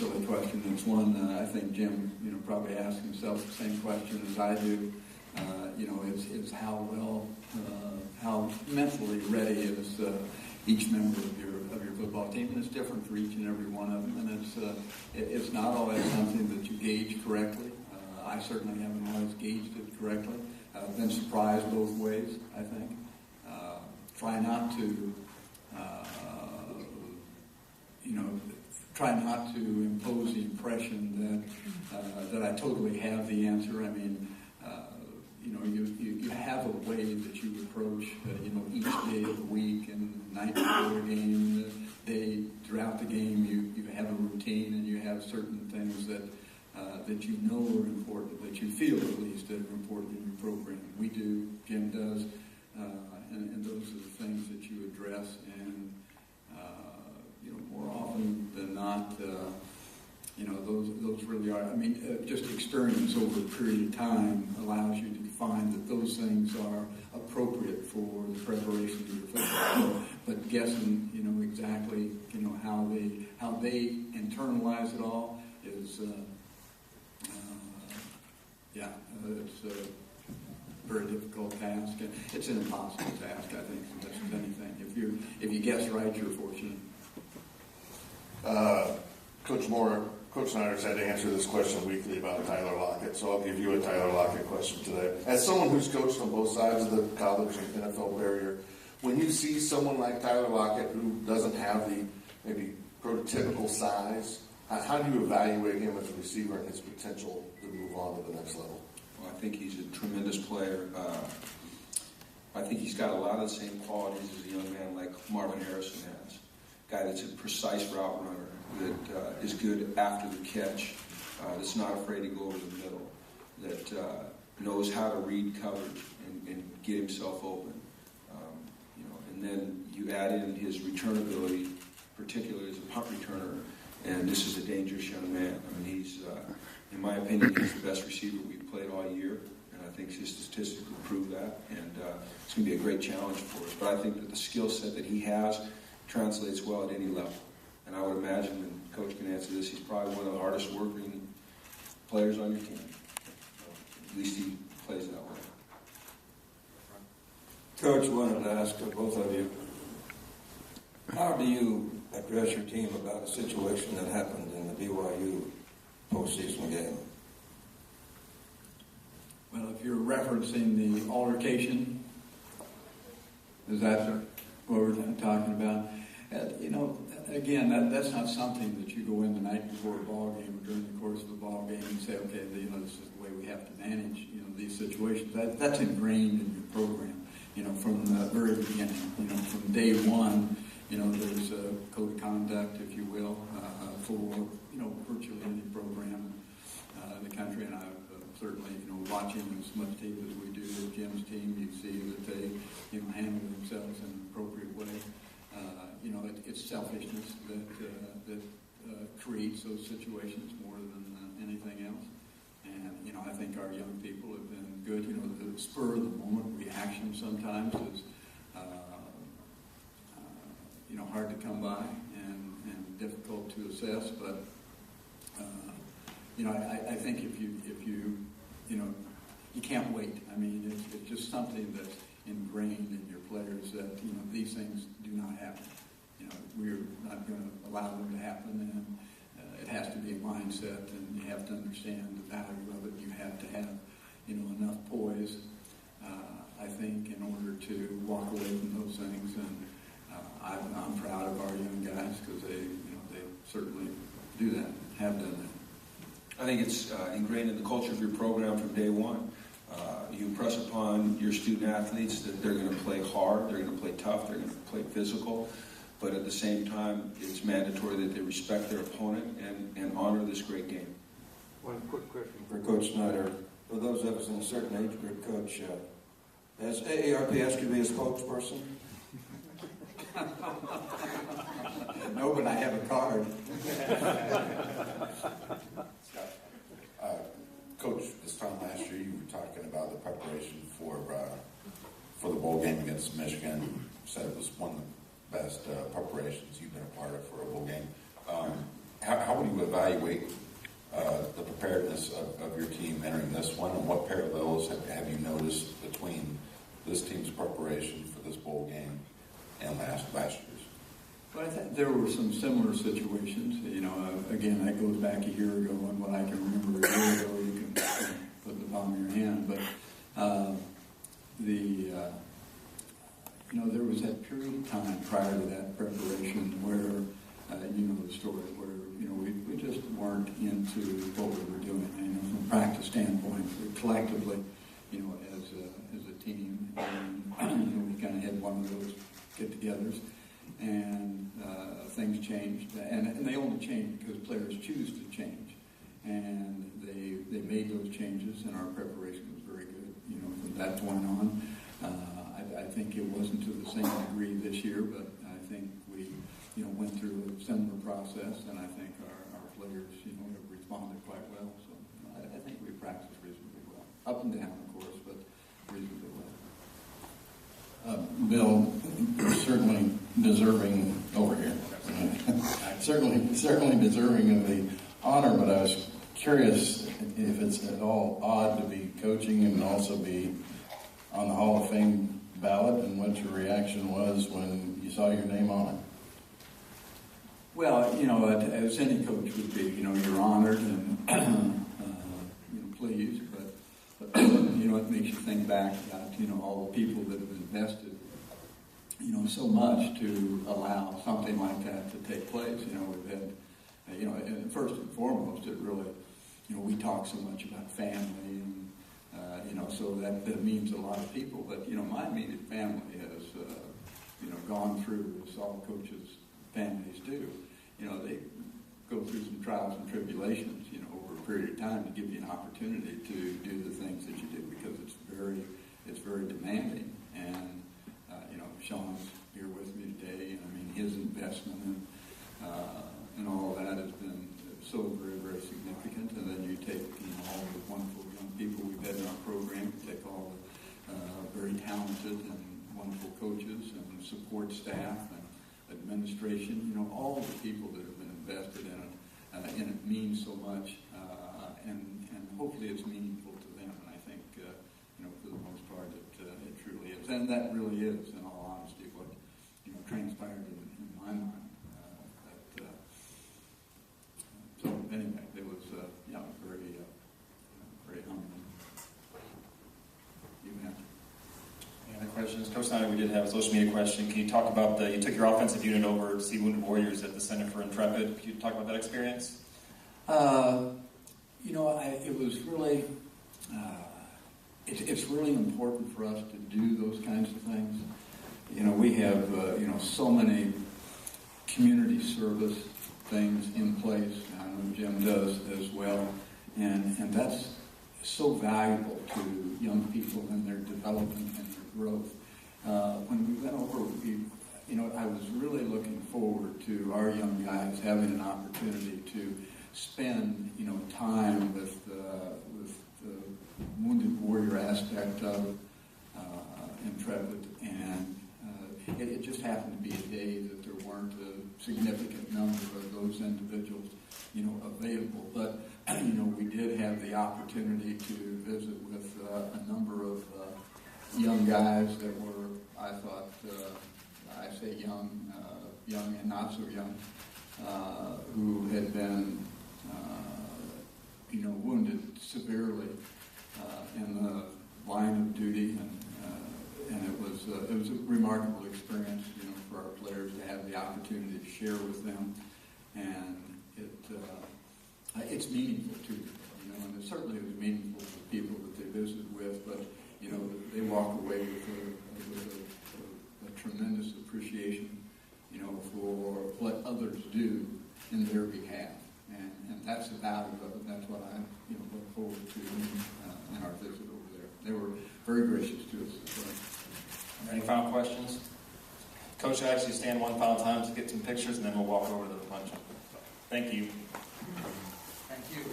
silly question. It's one I think Jim, probably asks himself the same question as I do. Is how well, how mentally ready is each member of your football team, and it's different for each and every one of them. And it's not always something that you gauge correctly. I certainly haven't always gauged it correctly. I've been surprised both ways, I think. Try not to impose the impression that I totally have the answer. I mean, you have a way that you approach, each day of the week and night before a game, day throughout the game. You have a routine, and you have certain things that you know are important, that you feel at least that are important in your program. We do, Jim does, and those are the things that you address. And more often than not, those really are. I mean, just experience over a period of time allows you to find that those things are appropriate for the preparation of your football. But guessing, exactly, how they internalize it all is, it's a very difficult task. It's an impossible task, I think, as much as anything. If you guess right, you're fortunate. Coach Mora, Coach Snyder's had to answer this question weekly about Tyler Lockett, so I'll give you a Tyler Lockett question today. As someone who's coached on both sides of the college and NFL barrier, when you see someone like Tyler Lockett who doesn't have the maybe prototypical size, how do you evaluate him as a receiver and his potential to move on to the next level? Well, I think he's a tremendous player. I think he's got a lot of the same qualities as a young man like Marvin Harrison has. A guy that's a precise route runner, that is good after the catch, that's not afraid to go over the middle, that knows how to read coverage and get himself open. And then you add in his return ability, particularly as a punt returner, and this is a dangerous young man. I mean, he's, in my opinion, he's the best receiver we've played all year, and I think his statistics would prove that, and it's going to be a great challenge for us. But I think that the skill set that he has translates well at any level. And I would imagine, and Coach can answer this, he's probably one of the hardest working players on your team. At least he plays that way. Coach, wanted to ask both of you, how do you address your team about a situation that happened in the BYU postseason game? Well, if you're referencing the altercation, is that what we're talking about? Again, that's not something that you go in the night before a ball game or during the course of the ball game and say, okay, this is the way we have to manage, these situations. That's ingrained in your program, from the very beginning. From day one, there's a code of conduct, if you will, for, virtually any program in the country. And I've certainly, watching as much tape as we do with Jim's team, you see that they, handle themselves in an appropriate way. It's selfishness that creates those situations more than anything else. And, I think our young people have been good. The spur of the moment reaction sometimes is, hard to come by and difficult to assess. But, I think if you can't wait. I mean, it's just something that's ingrained in your players that, these things do not happen. We're not going to allow them to happen, and it has to be a mindset, and you have to understand the value of it. You have to have, enough poise, I think, in order to walk away from those things. And I'm proud of our young guys because they certainly do that, have done that. I think it's ingrained in the culture of your program from day one. You impress upon your student athletes that they're going to play hard, they're going to play tough, they're going to play physical, but at the same time, it's mandatory that they respect their opponent and honor this great game. One quick question for Coach Snyder. For those of us in a certain age group, Coach, has AARP asked you to be a spokesperson? No, but I have a card. Coach, this time last year you were talking about the preparation for the bowl game against Michigan. You said it was one of the best preparations you've been a part of for a bowl game. how would you evaluate the preparedness of your team entering this one, and what parallels have you noticed between this team's preparation for this bowl game and last year's? Well, I think there were some similar situations. You know, again, that goes back a year ago, and what I can remember a year ago, you can put the palm of your hand. But you know, there was that period of time prior to that preparation where, you know, the story where, you know, we just weren't into what we were doing. And, you know, from a practice standpoint, collectively, you know, as a team, and, you know, we kind of had one of those get-togethers. And things changed, and they only changed because players choose to change, and they made those changes, and our preparation was very good. You know, from that point on, I think it wasn't to the same degree this year, but I think we, you know, went through a similar process, and I think our players, you know, have responded quite well. So I think we practiced reasonably well, up and down, of course, but reasonably well. Bill, certainly deserving over here. certainly deserving of the honor, but I was curious if it's at all odd to be coaching and also be on the Hall of Fame ballot, and what your reaction was when you saw your name on it. Well, you know, as any coach would be, you know, you're honored and you know, pleased, but you know, it makes you think back about, you know, all the people that have invested, you know, so much to allow something like that to take place. You know, we've had, you know, and first and foremost, it really, you know, we talk so much about family, and you know, so that means a lot of people. But you know, my immediate family has, you know, gone through, as all coaches' families do. You know, they go through some trials and tribulations, you know, over a period of time to give you an opportunity to do the things that you do, because it's very demanding. And you know, Sean's here with me today, and I mean, his investment and all of that has been so very, very significant. And then you take, you know, all the wonderful young people we've had in our program, you take all the very talented and wonderful coaches and support staff and administration, you know, all the people that have been invested in it, and it means so much, and hopefully it's meaningful to them. And I think, you know, for the most part, it truly is, and that really is, in all honesty, what, you know, transpired in my mind. So anyway, it was, yeah, very, very humbling. You have. Any other questions? Coach Snyder, we did have a social media question. Can you talk about you took your offensive unit over to see Wounded Warriors at the Center for Intrepid. Can you talk about that experience? You know, it was really, it's really important for us to do those kinds of things. You know, we have, you know, so many community service things in place. I know Jim does as well. And that's so valuable to young people in their development and their growth. When we went over, you know, I was really looking forward to our young guys having an opportunity to spend, you know, time with the Wounded Warrior aspect of Intrepid, and it just happened to be a day that there weren't a significant number of those individuals, you know, available. But you know, we did have the opportunity to visit with a number of young guys that were, I thought, I say young and not so young, who had been, you know, wounded severely in the line of duty, and it was a remarkable experience, you know, for our players to have the opportunity to share with them, and it's meaningful to them, you know, and it certainly was meaningful to the people that they visited with, but you know, they walk away with a tremendous appreciation, you know, for what others do in their behalf. And that's the value of it. That's what I, you know, look forward to in our visit over there. They were very gracious to us as well. Any final questions? Coach, I actually stand one final time to get some pictures, and then we'll walk over to the luncheon. Thank you. Thank you.